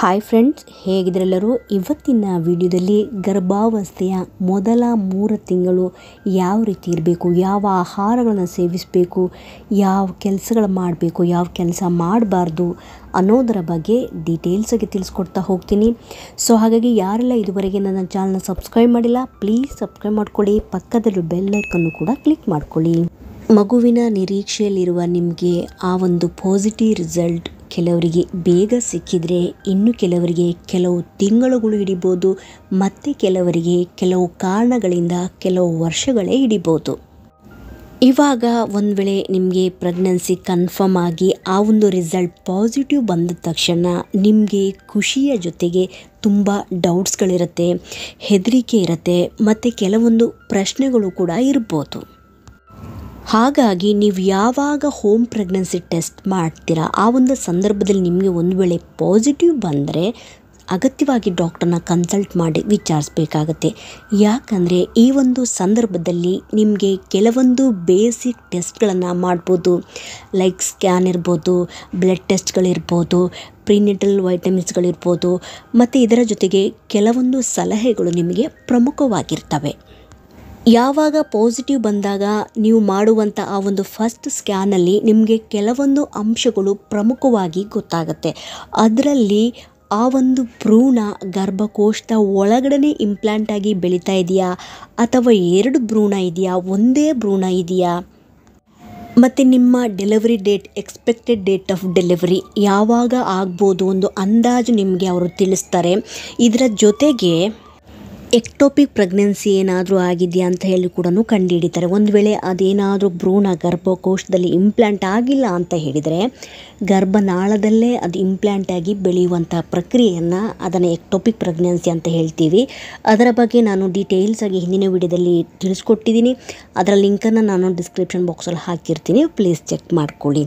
Hi friends, ಹೇಗಿದ್ರೆಲ್ಲರೂ? ಇವತ್ತಿನ ವಿಡಿಯೋದಲ್ಲಿ ಗರ್ಭಾವಸ್ಥೆಯ ಮೊದಲ 3 ತಿಂಗಳು ಯಾವ ರೀತಿ ಇರಬೇಕು, ಯಾವ ಆಹಾರಗಳನ್ನು ಸೇವಿಸಬೇಕು, ಯಾವ ಕೆಲಸಗಳು ಮಾಡಬೇಕು, ಯಾವ ಕೆಲಸ ಮಾಡಬಾರ್ದು ಅನ್ನೋದರ ಬಗ್ಗೆ ಡೀಟೇಲ್ಸಾಗಿ ತಿಳಿಸ್ಕೊಡ್ತಾ ಹೋಗ್ತೀನಿ. ಸೊ ಹಾಗಾಗಿ ಯಾರೆಲ್ಲ ಇದುವರೆಗೆ ನನ್ನ ಚಾನಲ್ನ ಸಬ್ಸ್ಕ್ರೈಬ್ ಮಾಡಿಲ್ಲ, ಪ್ಲೀಸ್ ಸಬ್ಸ್ಕ್ರೈಬ್ ಮಾಡ್ಕೊಳ್ಳಿ. ಪಕ್ಕದಲ್ಲಿ ಬೆಲ್ ಐಕನ್ನು ಕೂಡ ಕ್ಲಿಕ್ ಮಾಡ್ಕೊಳ್ಳಿ. ಮಗುವಿನ ನಿರೀಕ್ಷೆಯಲ್ಲಿರುವ ನಿಮಗೆ ಆ ಒಂದು ಪಾಸಿಟಿವ್ ರಿಸಲ್ಟ್ ಕೆಲವರಿಗೆ ಬೇಗ ಸಿಕ್ಕಿದರೆ, ಇನ್ನು ಕೆಲವರಿಗೆ ಕೆಲವು ತಿಂಗಳುಗಳು ಹಿಡಿಬೋದು, ಮತ್ತು ಕೆಲವರಿಗೆ ಕೆಲವು ಕಾರಣಗಳಿಂದ ಕೆಲವು ವರ್ಷಗಳೇ ಹಿಡಿಬೋದು. ಇವಾಗ ಒಂದು ವೇಳೆ ನಿಮಗೆ ಪ್ರೆಗ್ನೆನ್ಸಿ ಕನ್ಫರ್ಮ್ ಆಗಿ ಆ ಒಂದು ರಿಸಲ್ಟ್ ಪಾಸಿಟಿವ್ ಬಂದ ತಕ್ಷಣ ನಿಮಗೆ ಖುಷಿಯ ಜೊತೆಗೆ ತುಂಬ ಡೌಟ್ಸ್ಗಳಿರುತ್ತೆ, ಹೆದರಿಕೆ ಇರುತ್ತೆ, ಮತ್ತು ಕೆಲವೊಂದು ಪ್ರಶ್ನೆಗಳು ಕೂಡ ಇರ್ಬೋದು. ಹಾಗಾಗಿ ನೀವು ಯಾವಾಗ ಹೋಮ್ ಪ್ರೆಗ್ನೆನ್ಸಿ ಟೆಸ್ಟ್ ಮಾಡ್ತೀರಾ, ಆ ಒಂದು ಸಂದರ್ಭದಲ್ಲಿ ನಿಮಗೆ ಒಂದು ವೇಳೆ ಪಾಸಿಟಿವ್ ಬಂದರೆ ಅಗತ್ಯವಾಗಿ ಡಾಕ್ಟರ್ನ ಕನ್ಸಲ್ಟ್ ಮಾಡಿ ವಿಚಾರಿಸಬೇಕಾಗತ್ತೆ. ಯಾಕಂದರೆ ಈ ಒಂದು ಸಂದರ್ಭದಲ್ಲಿ ನಿಮಗೆ ಕೆಲವೊಂದು ಬೇಸಿಕ್ ಟೆಸ್ಟ್ಗಳನ್ನು ಮಾಡ್ಬೋದು. ಲೈಕ್ ಸ್ಕ್ಯಾನ್ ಇರ್ಬೋದು, ಬ್ಲಡ್ ಟೆಸ್ಟ್ಗಳಿರ್ಬೋದು, ಪ್ರಿನೆಟಲ್ ವೈಟಮಿನ್ಸ್ಗಳಿರ್ಬೋದು, ಮತ್ತು ಇದರ ಜೊತೆಗೆ ಕೆಲವೊಂದು ಸಲಹೆಗಳು ನಿಮಗೆ ಪ್ರಮುಖವಾಗಿರ್ತವೆ. ಯಾವಾಗ ಪಾಸಿಟಿವ್ ಬಂದಾಗ ನೀವು ಮಾಡುವಂಥ ಆ ಒಂದು ಫಸ್ಟ್ ಸ್ಕ್ಯಾನಲ್ಲಿ ನಿಮಗೆ ಕೆಲವೊಂದು ಅಂಶಗಳು ಪ್ರಮುಖವಾಗಿ ಗೊತ್ತಾಗುತ್ತೆ. ಅದರಲ್ಲಿ ಆ ಒಂದು ಭ್ರೂಣ ಗರ್ಭಕೋಶದ ಒಳಗಡೆ ಇಂಪ್ಲಾಂಟ್ ಆಗಿ ಬೆಳೀತಾ ಇದೆಯಾ, ಅಥವಾ 2 ಭ್ರೂಣ ಇದೆಯಾ, ಒಂದೇ ಭ್ರೂಣ ಇದೆಯಾ, ಮತ್ತು ನಿಮ್ಮ delivery date, expected date of delivery ಯಾವಾಗ ಆಗ್ಬೋದು ಒಂದು ಅಂದಾಜು ನಿಮಗೆ ಅವರು ತಿಳಿಸ್ತಾರೆ. ಇದರ ಜೊತೆಗೆ ಎಕ್ಟೋಪಿಕ್ ಪ್ರೆಗ್ನೆನ್ಸಿ ಏನಾದರೂ ಆಗಿದೆಯಾ ಅಂತ ಹೇಳಿ ಕೂಡ ಕಂಡುಹಿಡಿತಾರೆ. ಒಂದು ವೇಳೆ ಅದೇನಾದರೂ ಭ್ರೂಣ ಗರ್ಭಕೋಶದಲ್ಲಿ ಇಂಪ್ಲಾಂಟ್ ಆಗಿಲ್ಲ ಅಂತ ಹೇಳಿದರೆ, ಗರ್ಭನಾಳದಲ್ಲೇ ಅದು ಇಂಪ್ಲಾಂಟ್ ಆಗಿ ಬೆಳೆಯುವಂಥ ಪ್ರಕ್ರಿಯೆಯನ್ನು ಅದನ್ನು ಎಕ್ಟೋಪಿಕ್ ಪ್ರೆಗ್ನೆನ್ಸಿ ಅಂತ ಹೇಳ್ತೀವಿ. ಅದರ ಬಗ್ಗೆ ನಾನು ಡೀಟೇಲ್ಸಾಗಿ ಹಿಂದಿನ ವಿಡಿಯೋದಲ್ಲಿ ತಿಳಿಸ್ಕೊಟ್ಟಿದ್ದೀನಿ. ಅದರ ಲಿಂಕನ್ನು ನಾನು ಡಿಸ್ಕ್ರಿಪ್ಷನ್ ಬಾಕ್ಸಲ್ಲಿ ಹಾಕಿರ್ತೀನಿ, ಪ್ಲೀಸ್ ಚೆಕ್ ಮಾಡ್ಕೊಳ್ಳಿ.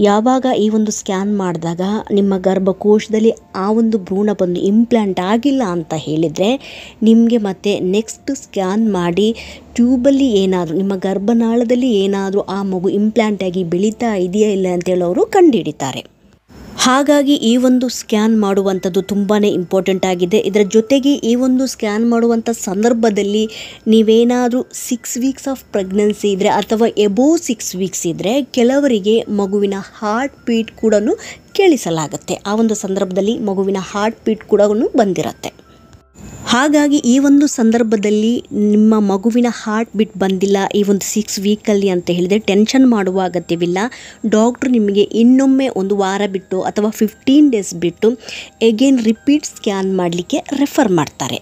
ಯಾವಾಗ ಈ ಒಂದು ಸ್ಕ್ಯಾನ್ ಮಾಡಿದಾಗ ನಿಮ್ಮ ಗರ್ಭಕೋಶದಲ್ಲಿ ಆ ಒಂದು ಭ್ರೂಣ ಬಂದು ಇಂಪ್ಲಾಂಟ್ ಆಗಿಲ್ಲ ಅಂತ ಹೇಳಿದರೆ, ನಿಮಗೆ ಮತ್ತೆ ನೆಕ್ಸ್ಟ್ ಸ್ಕ್ಯಾನ್ ಮಾಡಿ ಟ್ಯೂಬಲ್ಲಿ ಏನಾದರೂ ನಿಮ್ಮ ಗರ್ಭನಾಳದಲ್ಲಿ ಏನಾದರೂ ಆ ಮಗು ಇಂಪ್ಲಾಂಟ್ ಆಗಿ ಬೆಳೀತಾ ಇದೆಯಾ ಇಲ್ಲ ಅಂತೇಳಿ ಅವರು ಕಂಡುಹಿಡಿತಾರೆ. ಹಾಗಾಗಿ ಈ ಒಂದು ಸ್ಕ್ಯಾನ್ ಮಾಡುವಂಥದ್ದು ತುಂಬಾ ಇಂಪಾರ್ಟೆಂಟ್ ಆಗಿದೆ. ಇದರ ಜೊತೆಗೆ ಈ ಒಂದು ಸ್ಕ್ಯಾನ್ ಮಾಡುವಂಥ ಸಂದರ್ಭದಲ್ಲಿ ನೀವೇನಾದರೂ 6 ವೀಕ್ಸ್ ಆಫ್ ಪ್ರೆಗ್ನೆನ್ಸಿ ಇದ್ದರೆ ಅಥವಾ ಎಬೋವ್ 6 ವೀಕ್ಸ್ ಇದ್ದರೆ ಕೆಲವರಿಗೆ ಮಗುವಿನ ಹಾರ್ಟ್ ಬೀಟ್ ಕೂಡ ಕೇಳಿಸಲಾಗುತ್ತೆ. ಆ ಒಂದು ಸಂದರ್ಭದಲ್ಲಿ ಮಗುವಿನ ಹಾರ್ಟ್ ಬೀಟ್ ಕೂಡ ಬಂದಿರುತ್ತೆ. ಹಾಗಾಗಿ ಈ ಒಂದು ಸಂದರ್ಭದಲ್ಲಿ ನಿಮ್ಮ ಮಗುವಿನ ಹಾರ್ಟ್ ಬೀಟ್ ಬಂದಿಲ್ಲ ಈ ಒಂದು 6 ವೀಕಲ್ಲಿ ಅಂತ ಹೇಳಿದರೆ ಟೆನ್ಷನ್ ಮಾಡುವ ಅಗತ್ಯವಿಲ್ಲ. ಡಾಕ್ಟ್ರು ನಿಮಗೆ ಇನ್ನೊಮ್ಮೆ 1 ವಾರ ಬಿಟ್ಟು ಅಥವಾ 15 ಡೇಸ್ ಬಿಟ್ಟು ಎಗೇನ್ ರಿಪೀಟ್ ಸ್ಕ್ಯಾನ್ ಮಾಡಲಿಕ್ಕೆ ರೆಫರ್ ಮಾಡ್ತಾರೆ.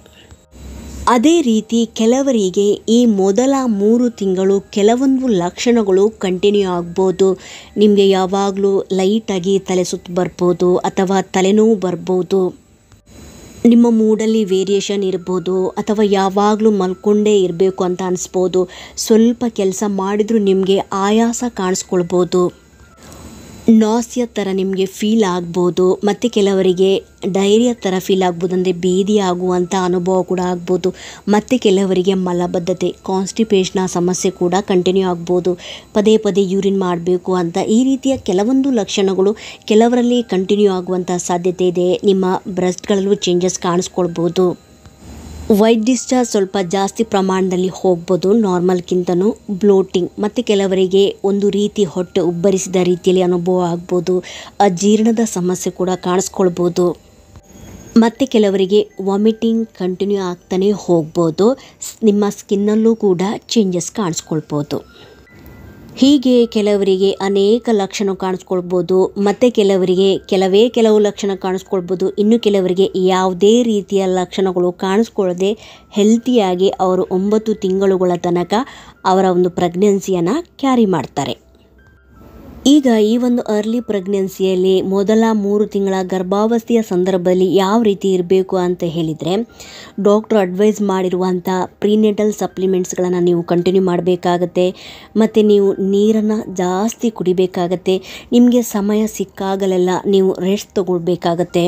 ಅದೇ ರೀತಿ ಕೆಲವರಿಗೆ ಈ ಮೊದಲ 3 ತಿಂಗಳು ಕೆಲವೊಂದು ಲಕ್ಷಣಗಳು ಕಂಟಿನ್ಯೂ ಆಗ್ಬೋದು. ನಿಮಗೆ ಯಾವಾಗಲೂ ಲೈಟಾಗಿ ತಲೆ ಸುತ್ತು ಬರ್ಬೋದು, ಅಥವಾ ತಲೆನೋವು ಬರ್ಬೋದು, ನಿಮ್ಮ ಮೂಡಲ್ಲಿ ವೇರಿಯೇಷನ್ ಇರ್ಬೋದು, ಅಥವಾ ಯಾವಾಗಲೂ ಮಲ್ಕೊಂಡೇ ಇರಬೇಕು ಅಂತ ಅನಿಸ್ಬೋದು, ಸ್ವಲ್ಪ ಕೆಲಸ ಮಾಡಿದರೂ ನಿಮಗೆ ಆಯಾಸ ಕಾಣಿಸ್ಕೊಳ್ಬೋದು, ನಾಸಿಯ ಥರ ನಿಮಗೆ ಫೀಲ್ ಆಗ್ಬೋದು, ಮತ್ತು ಕೆಲವರಿಗೆ ಡೈರಿಯಾ ಥರ ಫೀಲ್ ಆಗ್ಬೋದು, ಅಂದರೆ ಭೇದಿ ಆಗುವಂಥ ಅನುಭವ ಕೂಡ ಆಗ್ಬೋದು, ಮತ್ತು ಕೆಲವರಿಗೆ ಮಲಬದ್ಧತೆ ಕಾನ್ಸ್ಟಿಪೇಷನ್ನ ಸಮಸ್ಯೆ ಕೂಡ ಕಂಟಿನ್ಯೂ ಆಗ್ಬೋದು, ಪದೇ ಪದೇ ಯೂರಿನ್ ಮಾಡಬೇಕು ಅಂತ ಈ ರೀತಿಯ ಕೆಲವೊಂದು ಲಕ್ಷಣಗಳು ಕೆಲವರಲ್ಲಿ ಕಂಟಿನ್ಯೂ ಆಗುವಂಥ ಸಾಧ್ಯತೆ ಇದೆ. ನಿಮ್ಮ ಬ್ರೆಸ್ಟ್ಗಳಲ್ಲೂ ಚೇಂಜಸ್ ಕಾಣಿಸ್ಕೊಳ್ಬೋದು. ವೈಟ್ ಡಿಸ್ಚಾರ್ಜ್ ಸ್ವಲ್ಪ ಜಾಸ್ತಿ ಪ್ರಮಾಣದಲ್ಲಿ ಹೋಗ್ಬೋದು ನಾರ್ಮಲ್ಗಿಂತನೂ. ಬ್ಲೋಟಿಂಗ್, ಮತ್ತು ಕೆಲವರಿಗೆ ಒಂದು ರೀತಿ ಹೊಟ್ಟೆ ಉಬ್ಬರಿಸಿದ ರೀತಿಯಲ್ಲಿ ಅನುಭವ ಆಗ್ಬೋದು. ಅಜೀರ್ಣದ ಸಮಸ್ಯೆ ಕೂಡ ಕಾಣಿಸ್ಕೊಳ್ಬೋದು, ಮತ್ತು ಕೆಲವರಿಗೆ ವಾಮಿಟಿಂಗ್ ಕಂಟಿನ್ಯೂ ಆಗ್ತಾನೆ ಹೋಗ್ಬೋದು. ನಿಮ್ಮ ಸ್ಕಿನ್ನಲ್ಲೂ ಕೂಡ ಚೇಂಜಸ್ ಕಾಣಿಸ್ಕೊಳ್ಬೋದು. ಹೀಗೆ ಕೆಲವರಿಗೆ ಅನೇಕ ಲಕ್ಷಣ ಕಾಣಿಸ್ಕೊಳ್ಬೋದು, ಮತ್ತು ಕೆಲವರಿಗೆ ಕೆಲವು ಲಕ್ಷಣ ಕಾಣಿಸ್ಕೊಳ್ಬೋದು. ಇನ್ನು ಕೆಲವರಿಗೆ ಯಾವುದೇ ರೀತಿಯ ಲಕ್ಷಣಗಳು ಕಾಣಿಸ್ಕೊಳ್ಳದೆ ಹೆಲ್ತಿಯಾಗಿ ಅವರು 9 ತಿಂಗಳುಗಳ ತನಕ ಅವರ ಒಂದು ಪ್ರೆಗ್ನೆನ್ಸಿಯನ್ನು ಕ್ಯಾರಿ ಮಾಡ್ತಾರೆ. ಈಗ ಈ ಒಂದು ಅರ್ಲಿ ಪ್ರೆಗ್ನೆನ್ಸಿಯಲ್ಲಿ ಮೊದಲ 3 ತಿಂಗಳ ಗರ್ಭಾವಸ್ಥೆಯ ಸಂದರ್ಭದಲ್ಲಿ ಯಾವ ರೀತಿ ಇರಬೇಕು ಅಂತ ಹೇಳಿದರೆ, ಡಾಕ್ಟ್ರು ಅಡ್ವೈಸ್ ಮಾಡಿರುವಂಥ ಪ್ರಿನೆಟಲ್ ಸಪ್ಲಿಮೆಂಟ್ಸ್ಗಳನ್ನು ನೀವು ಕಂಟಿನ್ಯೂ ಮಾಡಬೇಕಾಗತ್ತೆ, ಮತ್ತು ನೀವು ನೀರನ್ನು ಜಾಸ್ತಿ ಕುಡಿಬೇಕಾಗತ್ತೆ. ನಿಮಗೆ ಸಮಯ ಸಿಕ್ಕಾಗಲೆಲ್ಲ ನೀವು ರೆಸ್ಟ್ ತಗೊಳ್ಬೇಕಾಗತ್ತೆ.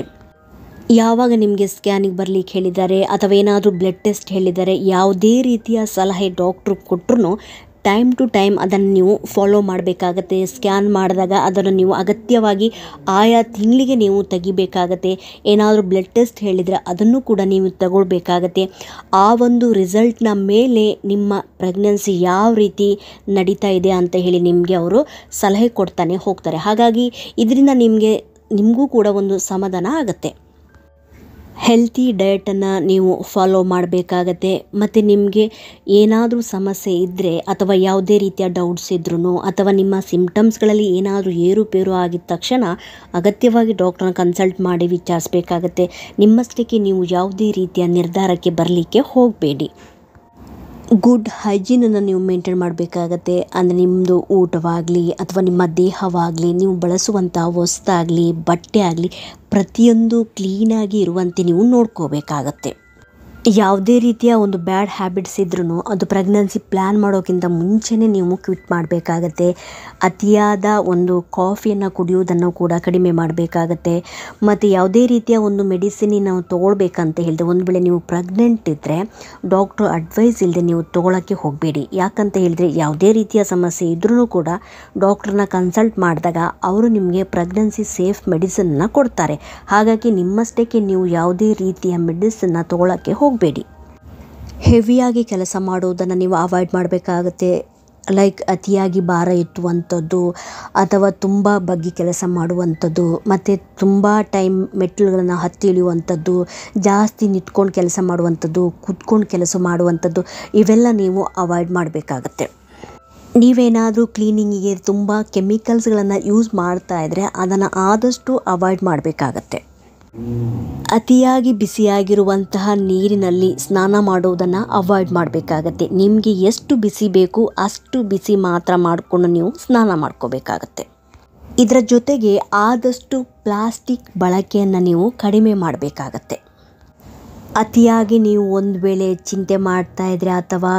ಯಾವಾಗ ನಿಮಗೆ ಸ್ಕ್ಯಾನಿಗೆ ಬರಲಿಕ್ಕೆ ಹೇಳಿದ್ದಾರೆ ಅಥವಾ ಏನಾದರೂ ಬ್ಲಡ್ ಟೆಸ್ಟ್ ಹೇಳಿದ್ದಾರೆ, ಯಾವುದೇ ರೀತಿಯ ಸಲಹೆ ಡಾಕ್ಟ್ರು ಕೊಟ್ಟರು ಟೈಮ್ ಟು ಟೈಮ್ ಅದನ್ನು ನೀವು ಫಾಲೋ ಮಾಡಬೇಕಾಗತ್ತೆ. ಸ್ಕ್ಯಾನ್ ಮಾಡಿದಾಗ ಅದನ್ನು ನೀವು ಅಗತ್ಯವಾಗಿ ಆಯಾ ತಿಂಗಳಿಗೆ ನೀವು ತೆಗಿಬೇಕಾಗತ್ತೆ. ಏನಾದರೂ ಬ್ಲಡ್ ಟೆಸ್ಟ್ ಹೇಳಿದರೆ ಅದನ್ನು ಕೂಡ ನೀವು ತಗೊಳ್ಬೇಕಾಗತ್ತೆ. ಆ ಒಂದು ರಿಸಲ್ಟ್ನ ಮೇಲೆ ನಿಮ್ಮ ಪ್ರೆಗ್ನೆನ್ಸಿ ಯಾವ ರೀತಿ ನಡೀತಾ ಇದೆ ಅಂತ ಹೇಳಿ ನಿಮಗೆ ಅವರು ಸಲಹೆ ಕೊಡ್ತಾನೆ ಹೋಗ್ತಾರೆ. ಹಾಗಾಗಿ ಇದರಿಂದ ನಿಮಗೂ ಕೂಡ ಒಂದು ಸಮಾಧಾನ ಆಗುತ್ತೆ. ಹೆಲ್ತಿ ಡಯಟನ್ನು ನೀವು ಫಾಲೋ ಮಾಡಬೇಕಾಗತ್ತೆ. ಮತ್ತು ನಿಮಗೆ ಏನಾದರೂ ಸಮಸ್ಯೆ ಇದ್ದರೆ ಅಥವಾ ಯಾವುದೇ ರೀತಿಯ ಡೌಟ್ಸ್ ಇದ್ರೂ ಅಥವಾ ನಿಮ್ಮ ಸಿಂಪ್ಟಮ್ಸ್ಗಳಲ್ಲಿ ಏನಾದರೂ ಏರುಪೇರು ಆಗಿದ ತಕ್ಷಣ ಅಗತ್ಯವಾಗಿ ಡಾಕ್ಟ್ರನ್ನ ಕನ್ಸಲ್ಟ್ ಮಾಡಿ ವಿಚಾರಿಸಬೇಕಾಗತ್ತೆ. ನಿಮ್ಮಷ್ಟಕ್ಕೆ ನೀವು ಯಾವುದೇ ರೀತಿಯ ನಿರ್ಧಾರಕ್ಕೆ ಬರಲಿಕ್ಕೆ ಹೋಗಬೇಡಿ. ಗುಡ್ ಹೈಜೀನನ್ನು ನೀವು ಮೇಂಟೈನ್ ಮಾಡಬೇಕಾಗತ್ತೆ. ಅಂದರೆ ನಿಮ್ಮದು ಊಟವಾಗಲಿ ಅಥವಾ ನಿಮ್ಮ ದೇಹವಾಗಲಿ, ನೀವು ಬಳಸುವಂಥ ವಸ್ತಾಗಲಿ, ಬಟ್ಟೆ ಆಗಲಿ ಪ್ರತಿಯೊಂದು ಕ್ಲೀನಾಗಿ ಇರುವಂತೆ ನೀವು ನೋಡ್ಕೋಬೇಕಾಗತ್ತೆ. ಯಾವುದೇ ರೀತಿಯ ಒಂದು ಬ್ಯಾಡ್ ಹ್ಯಾಬಿಟ್ಸ್ ಇದ್ರೂ ಅದು ಪ್ರೆಗ್ನೆನ್ಸಿ ಪ್ಲ್ಯಾನ್ ಮಾಡೋಕ್ಕಿಂತ ಮುಂಚೆನೇ ನೀವು ಕ್ವಿಟ್ ಮಾಡಬೇಕಾಗತ್ತೆ. ಅತಿಯಾದ ಒಂದು ಕಾಫಿಯನ್ನು ಕುಡಿಯೋದನ್ನು ಕೂಡ ಕಡಿಮೆ ಮಾಡಬೇಕಾಗತ್ತೆ. ಮತ್ತು ಯಾವುದೇ ರೀತಿಯ ಒಂದು ಮೆಡಿಸಿನ್ ನಾವು ತೊಗೊಳ್ಬೇಕಂತ ಹೇಳಿದ್ರೆ ಒಂದು ವೇಳೆ ನೀವು ಪ್ರೆಗ್ನೆಂಟ್ ಇದ್ದರೆ ಡಾಕ್ಟ್ರು ಅಡ್ವೈಸ್ ಇಲ್ಲದೆ ನೀವು ತೊಗೊಳಕ್ಕೆ ಹೋಗಬೇಡಿ. ಯಾಕಂತ ಹೇಳಿದರೆ ಯಾವುದೇ ರೀತಿಯ ಸಮಸ್ಯೆ ಇದ್ರೂ ಕೂಡ ಡಾಕ್ಟ್ರನ್ನ ಕನ್ಸಲ್ಟ್ ಮಾಡಿದಾಗ ಅವರು ನಿಮಗೆ ಪ್ರೆಗ್ನೆನ್ಸಿ ಸೇಫ್ ಮೆಡಿಸಿನ್ನ ಕೊಡ್ತಾರೆ. ಹಾಗಾಗಿ ನಿಮ್ಮಷ್ಟಕ್ಕೆ ನೀವು ಯಾವುದೇ ರೀತಿಯ ಮೆಡಿಸಿನ್ನ ತೊಗೊಳಕ್ಕೆ ಹೋಗಬೇಡಿ. ಹೆವಿಯಾಗಿ ಕೆಲಸ ಮಾಡೋದನ್ನು ನೀವು ಅವಾಯ್ಡ್ ಮಾಡಬೇಕಾಗುತ್ತೆ. ಲೈಕ್ ಅತಿಯಾಗಿ ಭಾರ ಎತ್ತುವಂಥದ್ದು ಅಥವಾ ತುಂಬ ಬಗ್ಗಿ ಕೆಲಸ ಮಾಡುವಂಥದ್ದು, ಮತ್ತು ತುಂಬ ಟೈಮ್ ಮೆಟ್ಟಿಲುಗಳನ್ನು ಹತ್ತಿ ಇಳಿಯುವಂಥದ್ದು, ಜಾಸ್ತಿ ನಿಂತ್ಕೊಂಡು ಕೆಲಸ ಮಾಡುವಂಥದ್ದು, ಕೂತ್ಕೊಂಡು ಕೆಲಸ ಮಾಡುವಂಥದ್ದು ಇವೆಲ್ಲ ನೀವು ಅವಾಯ್ಡ್ ಮಾಡಬೇಕಾಗತ್ತೆ. ನೀವೇನಾದರೂ ಕ್ಲೀನಿಂಗಿಗೆ ತುಂಬ ಕೆಮಿಕಲ್ಸ್ಗಳನ್ನು ಯೂಸ್ ಮಾಡ್ತಾ ಇದ್ದರೆ ಅದನ್ನು ಆದಷ್ಟು ಅವಾಯ್ಡ್ ಮಾಡಬೇಕಾಗತ್ತೆ. ಅತಿಯಾಗಿ ಬಿಸಿಯಾಗಿರುವಂತಹ ನೀರಿನಲ್ಲಿ ಸ್ನಾನ ಮಾಡೋದನ್ನು ಅವಾಯ್ಡ್ ಮಾಡಬೇಕಾಗತ್ತೆ. ನಿಮಗೆ ಎಷ್ಟು ಬಿಸಿ ಬೇಕು ಅಷ್ಟು ಬಿಸಿ ಮಾತ್ರ ಮಾಡಿಕೊಂಡು ನೀವು ಸ್ನಾನ ಮಾಡ್ಕೋಬೇಕಾಗತ್ತೆ. ಇದರ ಜೊತೆಗೆ ಆದಷ್ಟು ಪ್ಲಾಸ್ಟಿಕ್ ಬಳಕೆಯನ್ನು ನೀವು ಕಡಿಮೆ ಮಾಡಬೇಕಾಗತ್ತೆ. ಅತಿಯಾಗಿ ನೀವು ಒಂದು ವೇಳೆ ಚಿಂತೆ ಮಾಡ್ತಾ ಇದ್ದರೆ ಅಥವಾ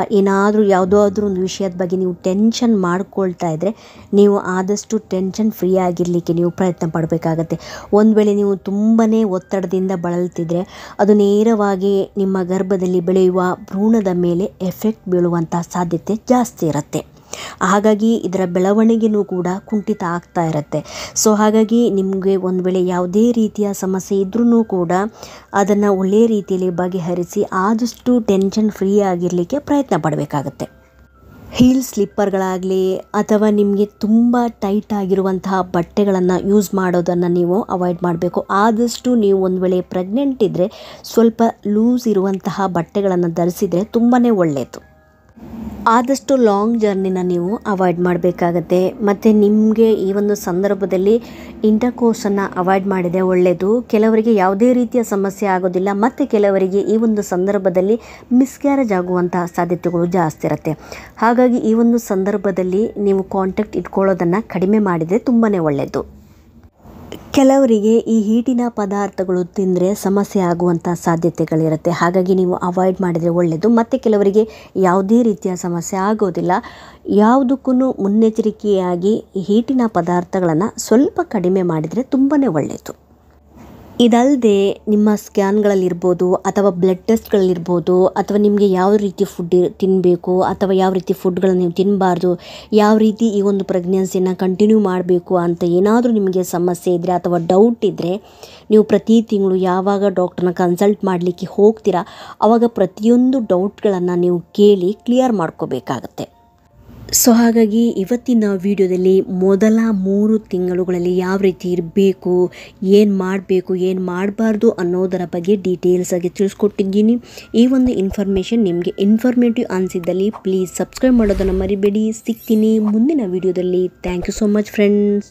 ಯಾವುದಾದ್ರೂ ಒಂದು ವಿಷಯದ ಬಗ್ಗೆ ನೀವು ಟೆನ್ಷನ್ ಮಾಡ್ಕೊಳ್ತಾ ಇದ್ದರೆ ನೀವು ಆದಷ್ಟು ಟೆನ್ಷನ್ ಫ್ರೀ ಆಗಿರಲಿಕ್ಕೆ ನೀವು ಪ್ರಯತ್ನ ಪಡಬೇಕಾಗತ್ತೆ. ಒಂದು ವೇಳೆ ನೀವು ತುಂಬಾ ಒತ್ತಡದಿಂದ ಬಳಲ್ತಿದ್ರೆ ಅದು ನೇರವಾಗಿ ನಿಮ್ಮ ಗರ್ಭದಲ್ಲಿ ಬೆಳೆಯುವ ಭ್ರೂಣದ ಮೇಲೆ ಎಫೆಕ್ಟ್ ಬೀಳುವಂಥ ಸಾಧ್ಯತೆ ಜಾಸ್ತಿ ಇರುತ್ತೆ. ಹಾಗಾಗಿ ಇದರ ಬೆಳವಣಿಗೆನೂ ಕೂಡ ಕುಂಠಿತ ಆಗ್ತಾ ಇರುತ್ತೆ. ಸೊ ಹಾಗಾಗಿ ನಿಮಗೆ ಒಂದು ವೇಳೆ ಯಾವುದೇ ರೀತಿಯ ಸಮಸ್ಯೆ ಇದ್ರೂ ಕೂಡ ಅದನ್ನು ಒಳ್ಳೆಯ ರೀತಿಯಲ್ಲಿ ಬಗೆಹರಿಸಿ ಆದಷ್ಟು ಟೆನ್ಷನ್ ಫ್ರೀ ಆಗಿರಲಿಕ್ಕೆ ಪ್ರಯತ್ನ ಪಡಬೇಕಾಗತ್ತೆ. ಹೀಲ್ ಸ್ಲಿಪ್ಪರ್ಗಳಾಗಲಿ ಅಥವಾ ನಿಮಗೆ ತುಂಬ ಟೈಟ್ ಆಗಿರುವಂತಹ ಬಟ್ಟೆಗಳನ್ನು ಯೂಸ್ ಮಾಡೋದನ್ನು ನೀವು ಅವಾಯ್ಡ್ ಮಾಡಬೇಕು. ಆದಷ್ಟು ನೀವು ಒಂದು ವೇಳೆ ಪ್ರೆಗ್ನೆಂಟ್ ಇದ್ದರೆ ಸ್ವಲ್ಪ ಲೂಸ್ ಇರುವಂತಹ ಬಟ್ಟೆಗಳನ್ನು ಧರಿಸಿದರೆ ತುಂಬಾ ಒಳ್ಳೆಯದು. ಆದಷ್ಟು ಲಾಂಗ್ ಜರ್ನಿನ ನೀವು ಅವಾಯ್ಡ್ ಮಾಡಬೇಕಾಗತ್ತೆ. ಮತ್ತು ನಿಮಗೆ ಈ ಒಂದು ಸಂದರ್ಭದಲ್ಲಿ ಇಂಟರ್ಕೋರ್ಸನ್ನು ಅವಾಯ್ಡ್ ಮಾಡಿದರೆ ಒಳ್ಳೆಯದು. ಕೆಲವರಿಗೆ ಯಾವುದೇ ರೀತಿಯ ಸಮಸ್ಯೆ ಆಗೋದಿಲ್ಲ, ಮತ್ತು ಕೆಲವರಿಗೆ ಈ ಒಂದು ಸಂದರ್ಭದಲ್ಲಿ ಮಿಸ್ಕ್ಯಾರೇಜ್ ಆಗುವಂತಹ ಸಾಧ್ಯತೆಗಳು ಜಾಸ್ತಿ ಇರುತ್ತೆ. ಹಾಗಾಗಿ ಈ ಒಂದು ಸಂದರ್ಭದಲ್ಲಿ ನೀವು ಕಾಂಟ್ಯಾಕ್ಟ್ ಇಟ್ಕೊಳ್ಳೋದನ್ನು ಕಡಿಮೆ ಮಾಡಿದರೆ ತುಂಬಾ ಒಳ್ಳೆಯದು. ಕೆಲವರಿಗೆ ಈ ಹೀಟಿನ ಪದಾರ್ಥಗಳು ತಿಂದರೆ ಸಮಸ್ಯೆ ಆಗುವಂಥ ಸಾಧ್ಯತೆಗಳಿರುತ್ತೆ. ಹಾಗಾಗಿ ನೀವು ಅವಾಯ್ಡ್ ಮಾಡಿದರೆ ಒಳ್ಳೆಯದು. ಮತ್ತು ಕೆಲವರಿಗೆ ಯಾವುದೇ ರೀತಿಯ ಸಮಸ್ಯೆ ಆಗೋದಿಲ್ಲ. ಯಾವುದಕ್ಕೂ ಮುನ್ನೆಚ್ಚರಿಕೆಯಾಗಿ ಹೀಟಿನ ಪದಾರ್ಥಗಳನ್ನು ಸ್ವಲ್ಪ ಕಡಿಮೆ ಮಾಡಿದರೆ ತುಂಬಾ ಒಳ್ಳೆಯದು. ಇದಲ್ಲದೆ ನಿಮ್ಮ ಸ್ಕ್ಯಾನ್ಗಳಲ್ಲಿರ್ಬೋದು ಅಥವಾ ಬ್ಲಡ್ ಟೆಸ್ಟ್ಗಳಲ್ಲಿರ್ಬೋದು ಅಥವಾ ನಿಮಗೆ ಯಾವ ರೀತಿ ಫುಡ್ ತಿನ್ನಬೇಕು ಅಥವಾ ಯಾವ ರೀತಿ ಫುಡ್ಗಳನ್ನು ನೀವು ತಿನ್ನಬಾರ್ದು, ಯಾವ ರೀತಿ ಈ ಒಂದು ಪ್ರೆಗ್ನೆನ್ಸಿನ ಕಂಟಿನ್ಯೂ ಮಾಡಬೇಕು ಅಂತ ಏನಾದರೂ ನಿಮಗೆ ಸಮಸ್ಯೆ ಇದ್ದರೆ ಅಥವಾ ಡೌಟ್ ಇದ್ದರೆ ನೀವು ಪ್ರತಿ ತಿಂಗಳು ಯಾವಾಗ ಡಾಕ್ಟ್ರನ್ನ ಕನ್ಸಲ್ಟ್ ಮಾಡಲಿಕ್ಕೆ ಹೋಗ್ತೀರಾ ಆವಾಗ ಪ್ರತಿಯೊಂದು ಡೌಟ್ಗಳನ್ನು ನೀವು ಕೇಳಿ ಕ್ಲಿಯರ್ ಮಾಡ್ಕೋಬೇಕಾಗತ್ತೆ. ಸೊ ಹಾಗಾಗಿ ಇವತ್ತಿನ ವಿಡಿಯೋದಲ್ಲಿ ಮೊದಲ 3 ತಿಂಗಳುಗಳಲ್ಲಿ ಯಾವ ರೀತಿ ಇರಬೇಕು, ಏನು ಮಾಡಬೇಕು, ಏನು ಮಾಡಬಾರ್ದು ಅನ್ನೋದರ ಬಗ್ಗೆ ಡೀಟೇಲ್ಸ್ ಆಗಿ ತಿಳಿಸ್ಕೊಟ್ಟಿದ್ದೀನಿ. ಈ ಒಂದು ಇನ್ಫಾರ್ಮೇಷನ್ ನಿಮಗೆ ಇನ್ಫಾರ್ಮೇಟಿವ್ ಅನಿಸಿದ್ದಲ್ಲಿ ಪ್ಲೀಸ್ ಸಬ್ಸ್ಕ್ರೈಬ್ ಮಾಡೋದನ್ನು ಮರಿಬೇಡಿ. ಸಿಗ್ತೀನಿ ಮುಂದಿನ ವಿಡಿಯೋದಲ್ಲಿ. Thank you so much friends.